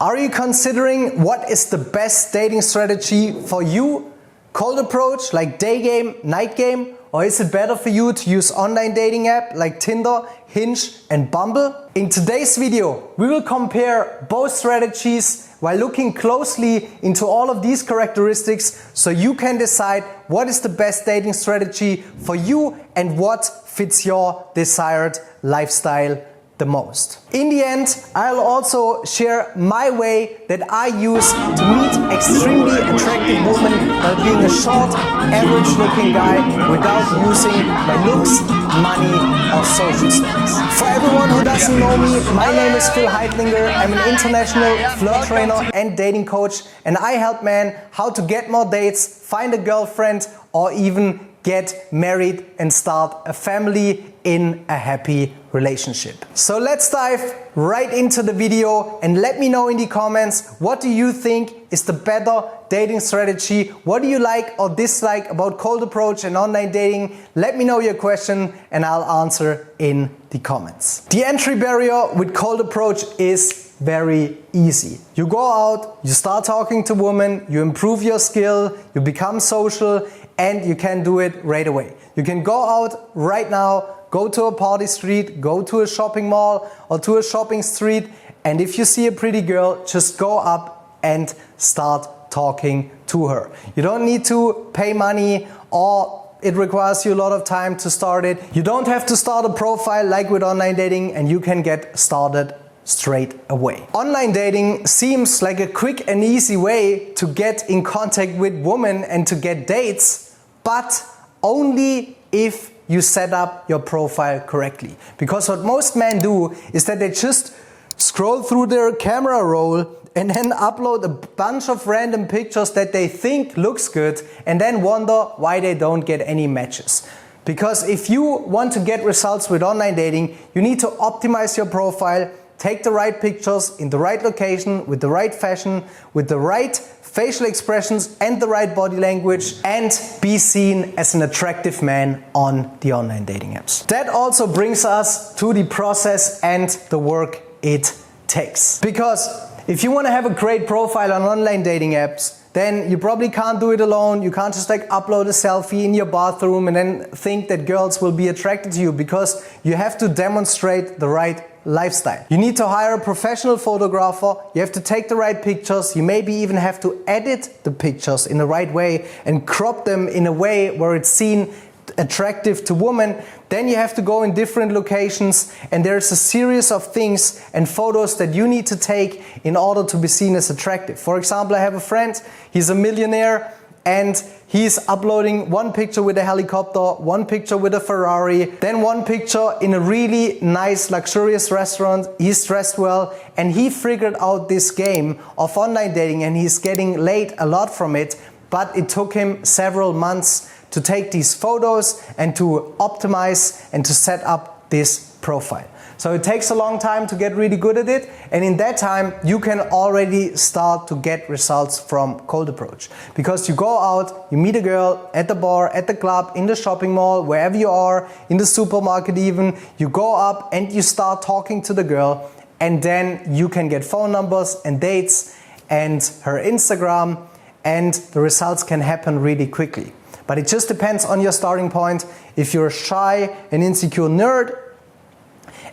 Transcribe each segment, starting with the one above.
Are you considering what is the best dating strategy for you? Cold approach like day game, night game? Or is it better for you to use online dating app like Tinder, Hinge and Bumble? In today's video, we will compare both strategies while looking closely into all of these characteristics so you can decide what is the best dating strategy for you and what fits your desired lifestyle the most. In the end, I'll also share my way that I use to meet extremely attractive women while being a short, average-looking guy without using my looks, money or social status. For everyone who doesn't know me, my name is Phil Heidlinger. I'm an international flirt trainer and dating coach, and I help men how to get more dates, find a girlfriend or even get married and start a family in a happy relationship. So let's dive right into the video and let me know in the comments, what do you think is the better dating strategy? What do you like or dislike about cold approach and online dating? Let me know your question and I'll answer in the comments. The entry barrier with cold approach is very easy. You go out, you start talking to women, you improve your skill, you become social, and you can do it right away. You can go out right now, go to a party street, go to a shopping mall or to a shopping street, and if you see a pretty girl, just go up and start talking to her. You don't need to pay money or it requires you a lot of time to start it. You don't have to start a profile like with online dating and you can get started straight away. Online dating seems like a quick and easy way to get in contact with women and to get dates, but only if you set up your profile correctly. Because what most men do is that they just scroll through their camera roll and then upload a bunch of random pictures that they think looks good and then wonder why they don't get any matches. Because if you want to get results with online dating, you need to optimize your profile, take the right pictures in the right location, with the right fashion, with the right facial expressions and the right body language, and be seen as an attractive man on the online dating apps. That also brings us to the process and the work it takes. Because if you want to have a great profile on online dating apps, then you probably can't do it alone. You can't just like upload a selfie in your bathroom and then think that girls will be attracted to you, because you have to demonstrate the right lifestyle. You need to hire a professional photographer, you have to take the right pictures, you maybe even have to edit the pictures in the right way and crop them in a way where it's seen attractive to women. Then you have to go in different locations and there's a series of things and photos that you need to take in order to be seen as attractive. For example, I have a friend, he's a millionaire and he's uploading one picture with a helicopter, one picture with a Ferrari, then one picture in a really nice luxurious restaurant. He's dressed well and he figured out this game of online dating and he's getting laid a lot from it, but it took him several months to take these photos and to optimize and to set up this profile. So it takes a long time to get really good at it, and in that time you can already start to get results from cold approach. Because you go out, you meet a girl at the bar, at the club, in the shopping mall, wherever you are, in the supermarket even, you go up and you start talking to the girl, and then you can get phone numbers and dates and her Instagram, and the results can happen really quickly. But it just depends on your starting point. If you're a shy and insecure nerd,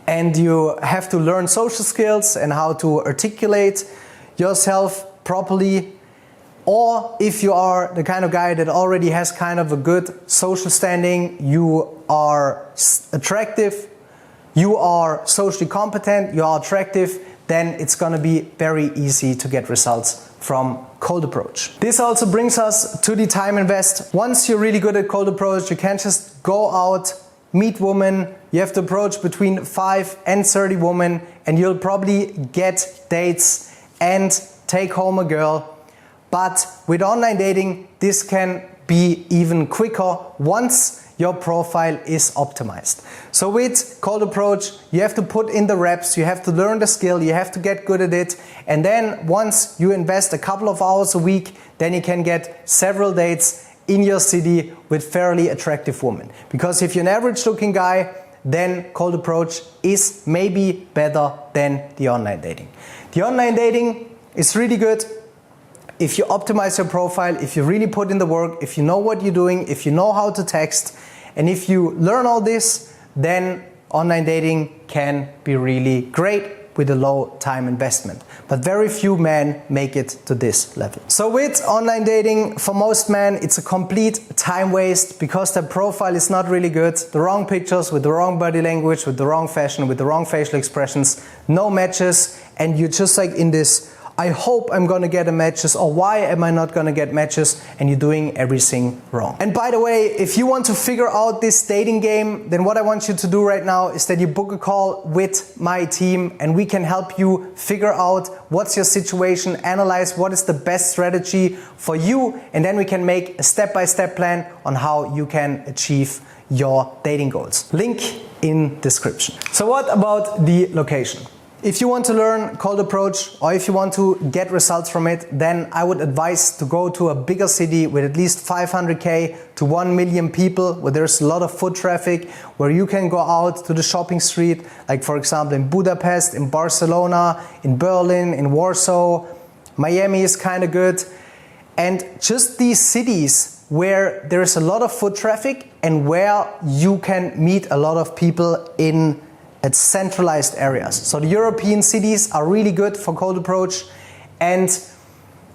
and you have to learn social skills and how to articulate yourself properly, or if you are the kind of guy that already has kind of a good social standing, you are attractive, you are socially competent, you are attractive, then it's gonna be very easy to get results from cold approach. This also brings us to the time invest. Once you're really good at cold approach, you can't just go out, meet women, you have to approach between 5 and 30 women and you'll probably get dates and take home a girl. But with online dating, this can be even quicker once your profile is optimized. So with cold approach, you have to put in the reps, you have to learn the skill, you have to get good at it, and then once you invest a couple of hours a week, then you can get several dates in your city with fairly attractive women. Because if you're an average looking guy, then cold approach is maybe better than the online dating. The online dating It's really good if you optimize your profile, if you really put in the work, if you know what you're doing, if you know how to text, and if you learn all this, then online dating can be really great with a low time investment. But very few men make it to this level. So with online dating, for most men, it's a complete time waste because their profile is not really good. The wrong pictures, with the wrong body language, with the wrong fashion, with the wrong facial expressions, no matches, and you're just like in this, I hope I'm gonna get a matches, or why am I not gonna get matches, and you're doing everything wrong. And by the way, if you want to figure out this dating game, then what I want you to do right now is that you book a call with my team, and we can help you figure out what's your situation, analyze what is the best strategy for you, and then we can make a step-by-step plan on how you can achieve your dating goals. Link in description. So what about the location? If you want to learn cold approach, or if you want to get results from it, then I would advise to go to a bigger city with at least 500k to 1 million people, where there's a lot of foot traffic, where you can go out to the shopping street, like for example in Budapest, in Barcelona, in Berlin, in Warsaw. Miami is kind of good. And just these cities where there's a lot of foot traffic and where you can meet a lot of people in at centralized areas. So the European cities are really good for cold approach, and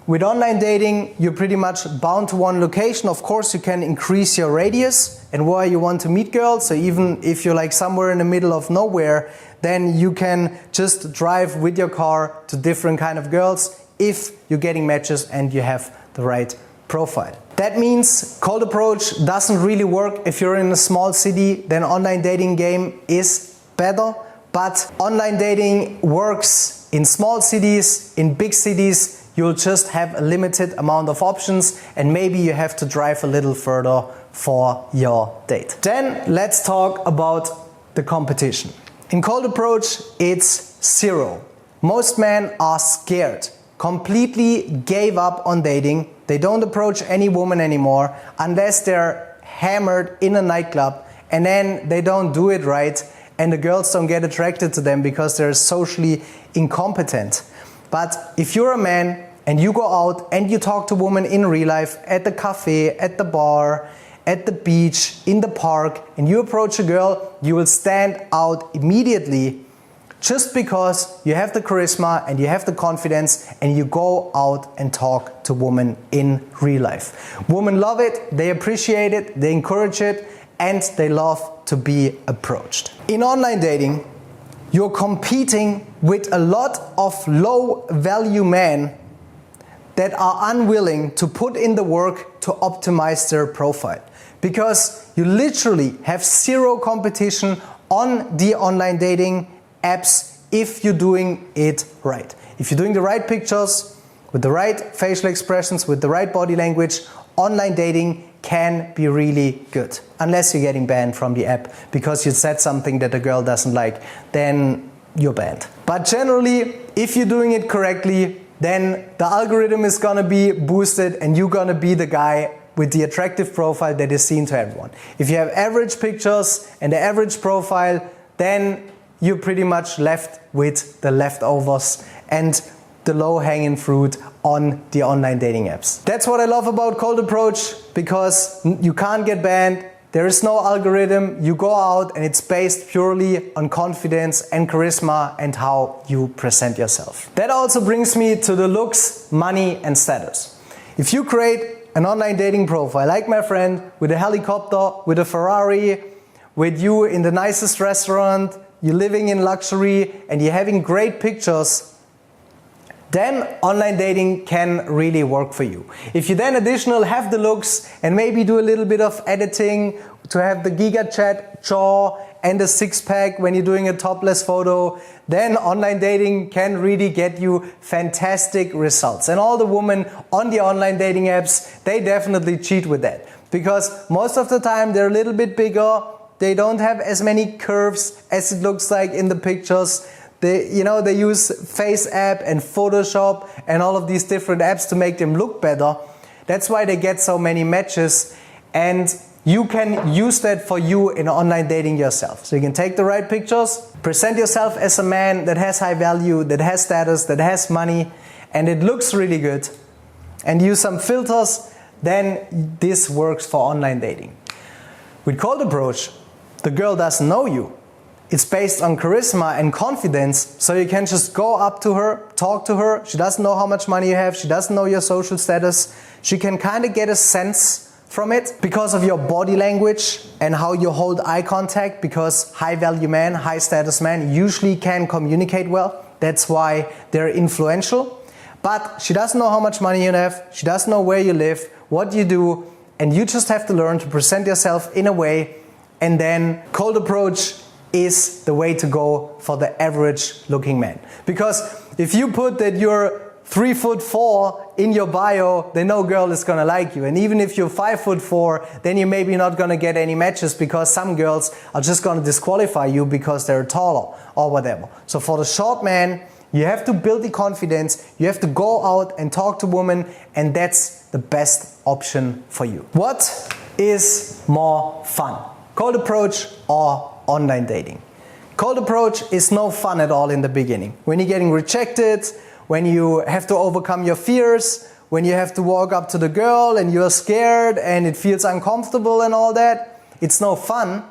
with online dating you're pretty much bound to one location. Of course you can increase your radius and where you want to meet girls, so even if you're like somewhere in the middle of nowhere, then you can just drive with your car to different kind of girls if you're getting matches and you have the right profile. That means cold approach doesn't really work if you're in a small city. Then online dating game is better, but online dating works in small cities. In big cities you'll just have a limited amount of options, and maybe you have to drive a little further for your date. Then let's talk about the competition. In cold approach it's zero. Most men are scared, completely gave up on dating. They don't approach any woman anymore unless they're hammered in a nightclub, and then they don't do it right, and the girls don't get attracted to them because they're socially incompetent. But if you're a man and you go out and you talk to women in real life, at the cafe, at the bar, at the beach, in the park, and you approach a girl, you will stand out immediately just because you have the charisma and you have the confidence and you go out and talk to women in real life. Women love it, they appreciate it, they encourage it, and they love to be approached. In online dating, you're competing with a lot of low value men that are unwilling to put in the work to optimize their profile, because you literally have zero competition on the online dating apps if you're doing it right. If you're doing the right pictures, with the right facial expressions, with the right body language, online dating can be really good. Unless you're getting banned from the app because you said something that a girl doesn't like, then you're banned. But generally, if you're doing it correctly, then the algorithm is gonna be boosted and you're gonna be the guy with the attractive profile that is seen to everyone. If you have average pictures and the average profile, then you're pretty much left with the leftovers and the low-hanging fruit on the online dating apps. That's what I love about cold approach, because you can't get banned, there is no algorithm, you go out and it's based purely on confidence and charisma and how you present yourself. That also brings me to the looks, money and status. If you create an online dating profile like my friend, with a helicopter, with a Ferrari, with you in the nicest restaurant, you're living in luxury and you're having great pictures, then online dating can really work for you. If you then additionally have the looks and maybe do a little bit of editing to have the GigaChat jaw and a six-pack when you're doing a topless photo, then online dating can really get you fantastic results. And all the women on the online dating apps, they definitely cheat with that, because most of the time they're a little bit bigger, they don't have as many curves as it looks like in the pictures. They use Face App and Photoshop and all of these different apps to make them look better. That's why they get so many matches, and you can use that for you in online dating yourself. So you can take the right pictures, present yourself as a man that has high value, that has status, that has money, and it looks really good and use some filters, then this works for online dating. With cold approach, the girl doesn't know you. It's based on charisma and confidence, so you can just go up to her, talk to her. She doesn't know how much money you have, she doesn't know your social status. She can kind of get a sense from it because of your body language and how you hold eye contact, because high value men, high status men usually can communicate well. That's why they're influential. But she doesn't know how much money you have, she doesn't know where you live, what you do, and you just have to learn to present yourself in a way, and then cold approach is the way to go for the average looking man. Because if you put that you're 3'4" in your bio, then no girl is gonna like you. And even if you're 5'4", then you're maybe not gonna get any matches, because some girls are just gonna disqualify you because they're taller or whatever. So for the short man, you have to build the confidence, you have to go out and talk to women, and that's the best option for you. What is more fun? Cold approach or online dating? Cold approach is no fun at all in the beginning. When you're getting rejected, when you have to overcome your fears, when you have to walk up to the girl and you're scared and it feels uncomfortable and all that, it's no fun,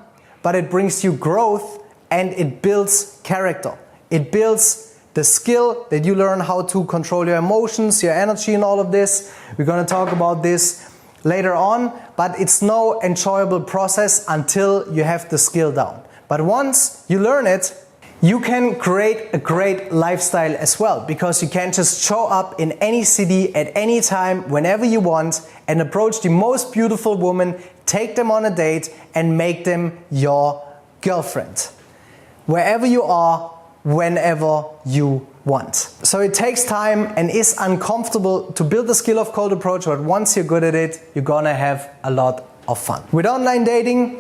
but it brings you growth and it builds character. It builds the skill that you learn how to control your emotions, your energy and all of this. We're going to talk about this later on, but it's no enjoyable process until you have the skill down. But once you learn it, you can create a great lifestyle as well, because you can just show up in any city at any time, whenever you want, and approach the most beautiful woman, take them on a date and make them your girlfriend. Wherever you are, whenever you want. So it takes time and is uncomfortable to build the skill of cold approach, but once you're good at it, you're gonna have a lot of fun. With online dating,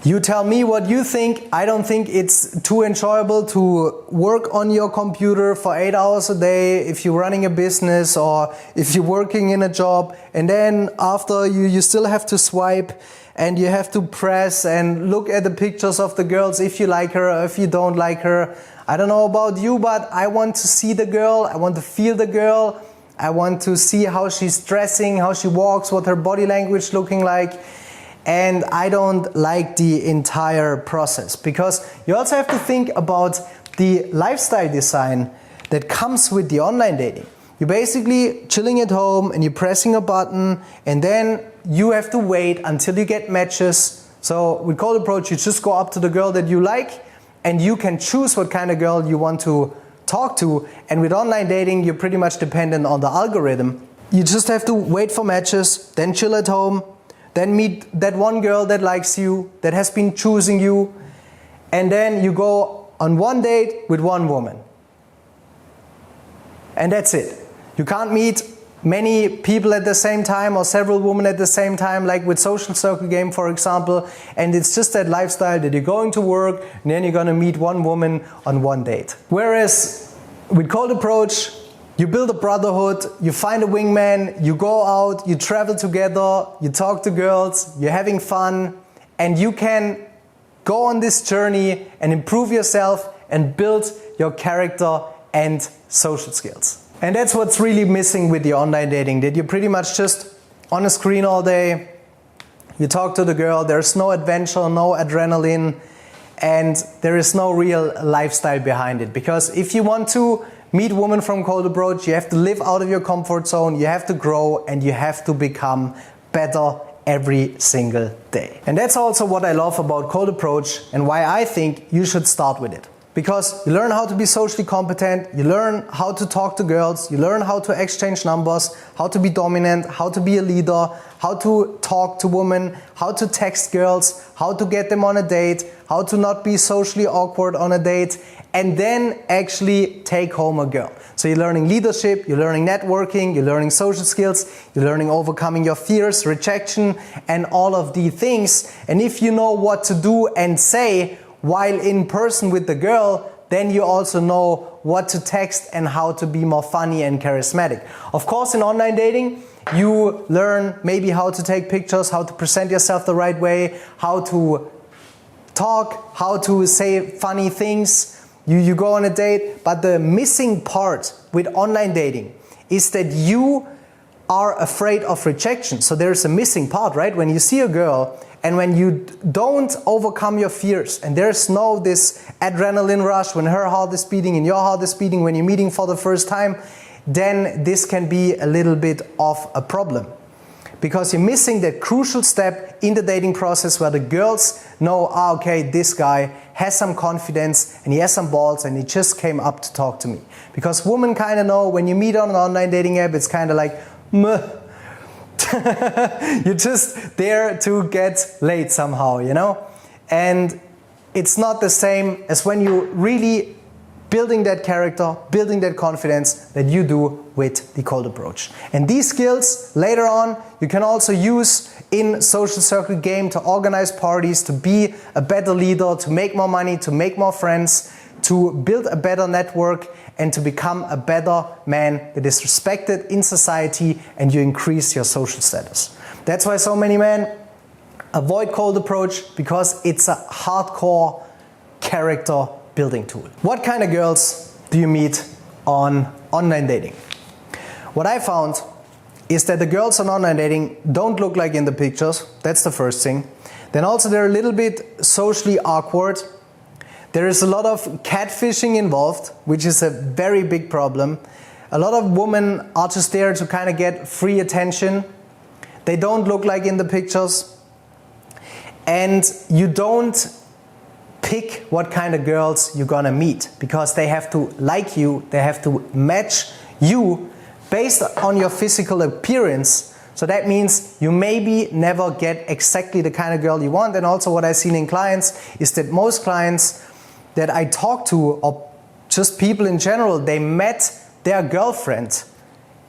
you tell me what you think. I don't think it's too enjoyable to work on your computer for 8 hours a day if you're running a business or if you're working in a job, and then after you still have to swipe and you have to press and look at the pictures of the girls if you like her or if you don't like her. I don't know about you, but I want to see the girl, I want to feel the girl, I want to see how she's dressing, how she walks, what her body language looking like. And I don't like the entire process, because you also have to think about the lifestyle design that comes with the online dating. You're basically chilling at home and you're pressing a button, and then you have to wait until you get matches. So with cold approach, you just go up to the girl that you like and you can choose what kind of girl you want to talk to. And with online dating, you're pretty much dependent on the algorithm. You just have to wait for matches, then chill at home, then meet that one girl that likes you, that has been choosing you, and then you go on one date with one woman. And that's it. You can't meet many people at the same time or several women at the same time, like with Social Circle Game, for example, and it's just that lifestyle that you're going to work and then you're going to meet one woman on one date. Whereas with cold approach, you build a brotherhood, you find a wingman, you go out, you travel together, you talk to girls, you're having fun, and you can go on this journey and improve yourself and build your character and social skills. And that's what's really missing with the online dating, that you're pretty much just on a screen all day, you talk to the girl, there's no adventure, no adrenaline, and there is no real lifestyle behind it. Because if you want to meet women from cold approach, you have to live out of your comfort zone, you have to grow, and you have to become better every single day. And that's also what I love about cold approach and why I think you should start with it. Because you learn how to be socially competent, you learn how to talk to girls, you learn how to exchange numbers, how to be dominant, how to be a leader, how to talk to women, how to text girls, how to get them on a date, how to not be socially awkward on a date, and then actually take home a girl. So you're learning leadership, you're learning networking, you're learning social skills, you're learning overcoming your fears, rejection, and all of these things. And if you know what to do and say while in person with the girl, then you also know what to text and how to be more funny and charismatic. Of course, in online dating, you learn maybe how to take pictures, how to present yourself the right way, how to talk, how to say funny things. You go on a date, but the missing part with online dating is that you are afraid of rejection. So there's a missing part, right? When you see a girl and when you don't overcome your fears and there's no this adrenaline rush when her heart is beating and your heart is beating when you're meeting for the first time, then this can be a little bit of a problem. Because you're missing that crucial step in the dating process where the girls know, okay, this guy has some confidence and he has some balls and he just came up to talk to me. Because women kind of know when you meet on an online dating app, it's kind of like, meh. You're just there to get laid somehow, you know? And it's not the same as when you really building that character, building that confidence that you do with the cold approach. And these skills later on you can also use in social circle game to organize parties, to be a better leader, to make more money, to make more friends, to build a better network and to become a better man that is respected in society, and you increase your social status. That's why so many men avoid cold approach, because it's a hardcore character building tool. What kind of girls do you meet on online dating? What I found is that the girls on online dating don't look like in the pictures. That's the first thing. Then also they're a little bit socially awkward. There is a lot of catfishing involved, which is a very big problem. A lot of women are just there to kind of get free attention. They don't look like in the pictures. And you don't pick what kind of girls you're gonna meet, because they have to like you, they have to match you based on your physical appearance. So that means you maybe never get exactly the kind of girl you want. And also what I've seen in clients is that most clients that I talk to, or just people in general, they met their girlfriend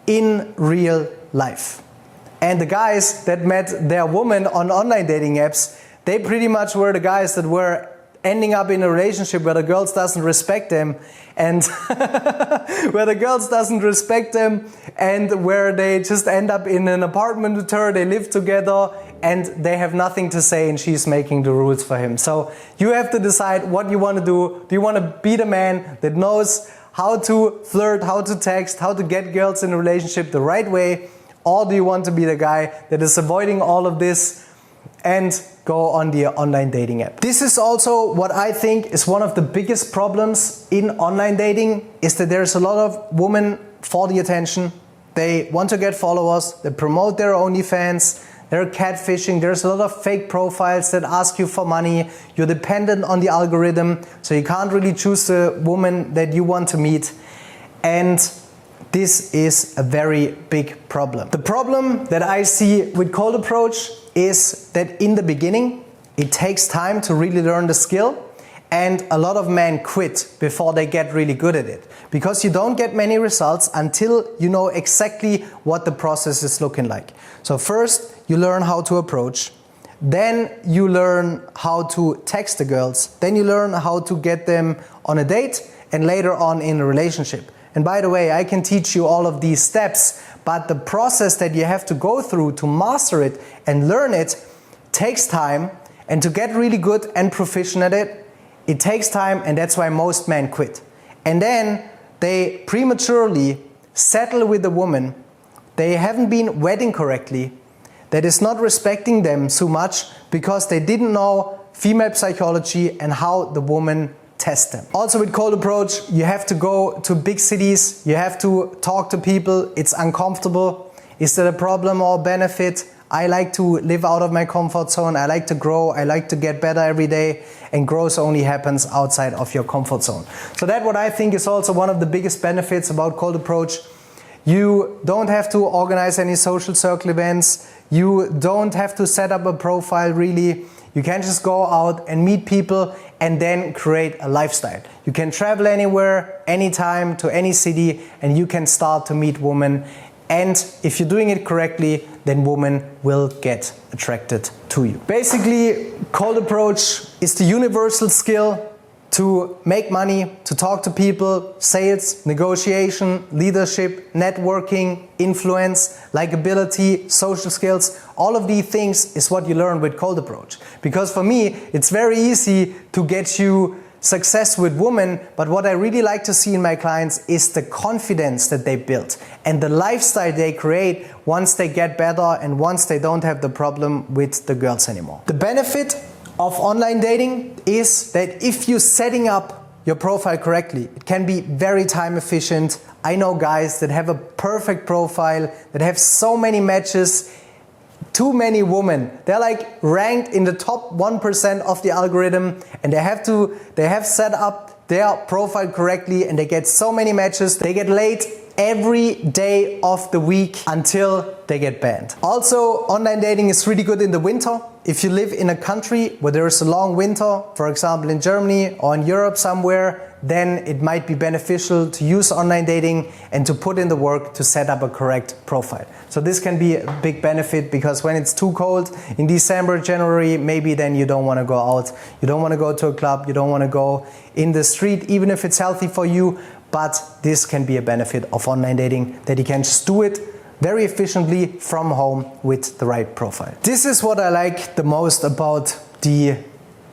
in real life. And the guys that met their woman on online dating apps, they pretty much were the guys that were ending up in a relationship where the girls doesn't respect them, and where the girls doesn't respect them, and where they just end up in an apartment with her, they live together, and they have nothing to say, and she's making the rules for him. So you have to decide what you want to do. Do you want to be the man that knows how to flirt, how to text, how to get girls in a relationship the right way, or do you want to be the guy that is avoiding all of this and go on the online dating app? This is also what I think is one of the biggest problems in online dating, is that there's a lot of women for the attention. They want to get followers, they promote their OnlyFans, they're catfishing, there's a lot of fake profiles that ask you for money, you're dependent on the algorithm, so you can't really choose the woman that you want to meet. And this is a very big problem. The problem that I see with cold approach is that in the beginning, it takes time to really learn the skill, and a lot of men quit before they get really good at it. Because you don't get many results until you know exactly what the process is looking like. So first, you learn how to approach. Then you learn how to text the girls. Then you learn how to get them on a date, and later on in a relationship. And by the way, I can teach you all of these steps, but the process that you have to go through to master it and learn it takes time, and to get really good and proficient at it, it takes time, and that's why most men quit. And then they prematurely settle with a woman they haven't been wedding correctly, that is not respecting them so much because they didn't know female psychology and how the woman test them. Also with cold approach, you have to go to big cities, you have to talk to people, it's uncomfortable. Is that a problem or benefit? I like to live out of my comfort zone, I like to grow, I like to get better every day, and growth only happens outside of your comfort zone. So that's what I think is also one of the biggest benefits about cold approach. You don't have to organize any social circle events, you don't have to set up a profile really. You can just go out and meet people and then create a lifestyle. You can travel anywhere, anytime, to any city, and you can start to meet women. And if you're doing it correctly, then women will get attracted to you. Basically, cold approach is the universal skill to make money, to talk to people, sales, negotiation, leadership, networking, influence, likability, social skills. All of these things is what you learn with cold approach. Because for me, it's very easy to get you success with women, but what I really like to see in my clients is the confidence that they build and the lifestyle they create once they get better and once they don't have the problem with the girls anymore. The benefit of online dating is that if you're setting up your profile correctly, it can be very time efficient. I know guys that have a perfect profile, that have so many matches, too many women. They're like ranked in the top 1% of the algorithm, and they have set up their profile correctly, and they get so many matches. They get laid every day of the week until they get banned. Also, online dating is really good in the winter. If you live in a country where there is a long winter, for example in Germany or in Europe somewhere, then it might be beneficial to use online dating and to put in the work to set up a correct profile. So this can be a big benefit, because when it's too cold in December, January, maybe then you don't want to go out, you don't want to go to a club, you don't want to go in the street, even if it's healthy for you. But this can be a benefit of online dating, that you can just do it very efficiently from home with the right profile. This is what I like the most about the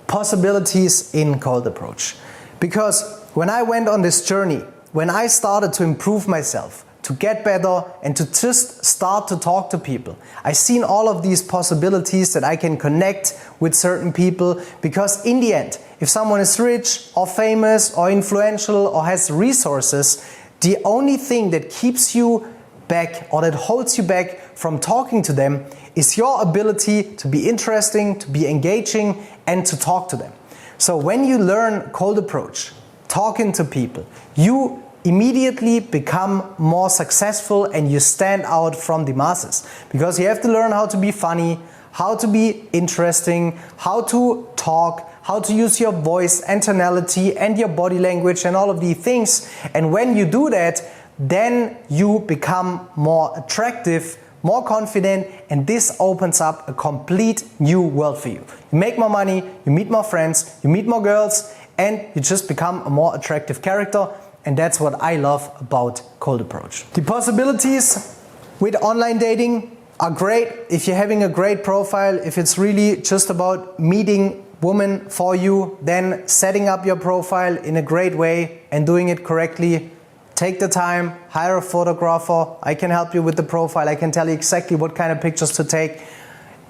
possibilities in Cold Approach. Because when I went on this journey, when I started to improve myself, to get better and to just start to talk to people, I seen all of these possibilities that I can connect with certain people, because in the end, if someone is rich or famous or influential or has resources, the only thing that keeps you back or that holds you back from talking to them is your ability to be interesting, to be engaging, and to talk to them. So when you learn Cold Approach, talking to people, you immediately become more successful and you stand out from the masses, because you have to learn how to be funny, how to be interesting, how to talk, how to use your voice and tonality and your body language and all of these things. And when you do that, then you become more attractive, more confident, and this opens up a complete new world for you. You make more money, you meet more friends, you meet more girls, and you just become a more attractive character. And that's what I love about Cold Approach. The possibilities with online dating are great if you're having a great profile. If it's really just about meeting women for you, then setting up your profile in a great way and doing it correctly. Take the time, hire a photographer. I can help you with the profile. I can tell you exactly what kind of pictures to take,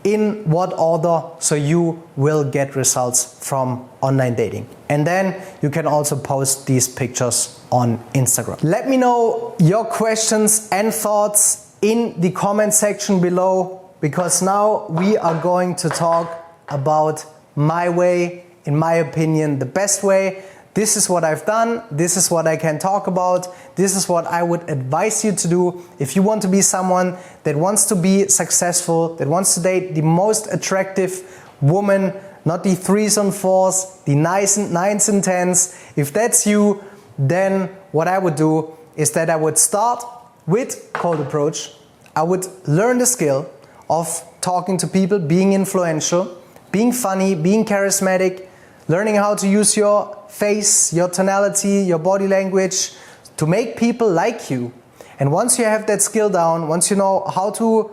in what order, so you will get results from online dating. And then you can also post these pictures on Instagram. Let me know your questions and thoughts in the comment section below, because now we are going to talk about my way, in my opinion, the best way. This is what I've done, this is what I can talk about, this is what I would advise you to do if you want to be someone that wants to be successful, that wants to date the most attractive woman, not the 3s and 4s, the 9s and 10s. If that's you, then what I would do is that I would start with Cold Approach. I would learn the skill of talking to people, being influential, being funny, being charismatic, learning how to use your face, your tonality, your body language to make people like you. And once you have that skill down, once you know how to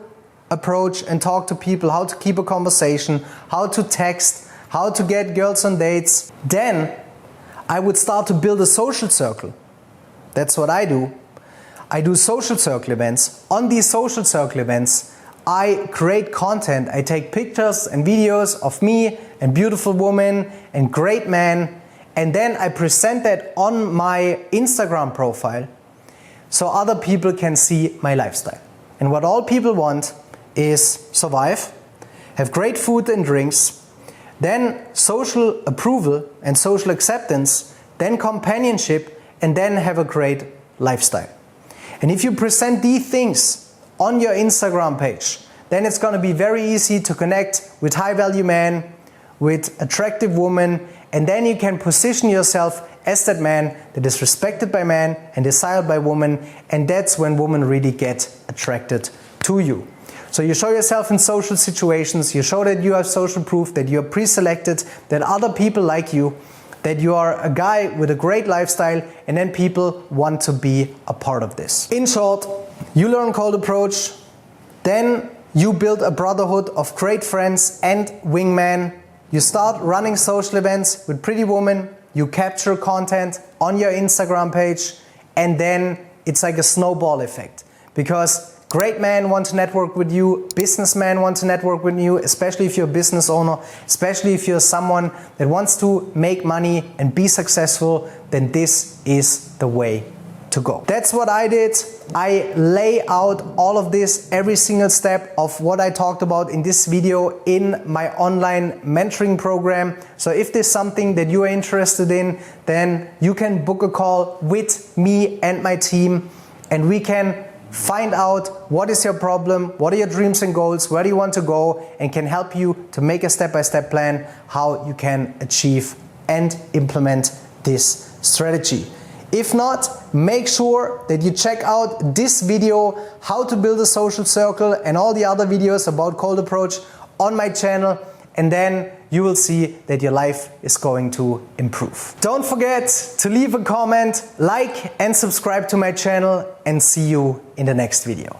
approach and talk to people, how to keep a conversation, how to text, how to get girls on dates, then I would start to build a social circle. That's what I do. I do social circle events. On these social circle events, I create content. I take pictures and videos of me and beautiful women and great men, and then I present that on my Instagram profile so other people can see my lifestyle. And what all people want is survive, have great food and drinks, then social approval and social acceptance, then companionship, and then have a great lifestyle. And if you present these things on your Instagram page, then it's going to be very easy to connect with high-value men, with attractive women, and then you can position yourself as that man that is respected by men and desired by women, and that's when women really get attracted to you. So you show yourself in social situations, you show that you have social proof, that you are pre-selected, that other people like you, that you are a guy with a great lifestyle, and then people want to be a part of this. In short, you learn Cold Approach, then you build a brotherhood of great friends and wingmen. You start running social events with pretty women, you capture content on your Instagram page, and then it's like a snowball effect. Because great men want to network with you, businessmen want to network with you, especially if you're a business owner, especially if you're someone that wants to make money and be successful, then this is the way to go. That's what I did. I lay out all of this, every single step of what I talked about in this video in my online mentoring program. So if there's something that you are interested in, then you can book a call with me and my team, and we can find out what is your problem, what are your dreams and goals, where do you want to go, and can help you to make a step-by-step plan how you can achieve and implement this strategy. If not, make sure that you check out this video, how to build a social circle, and all the other videos about cold approach on my channel, and then you will see that your life is going to improve. Don't forget to leave a comment, like and subscribe to my channel, and see you in the next video.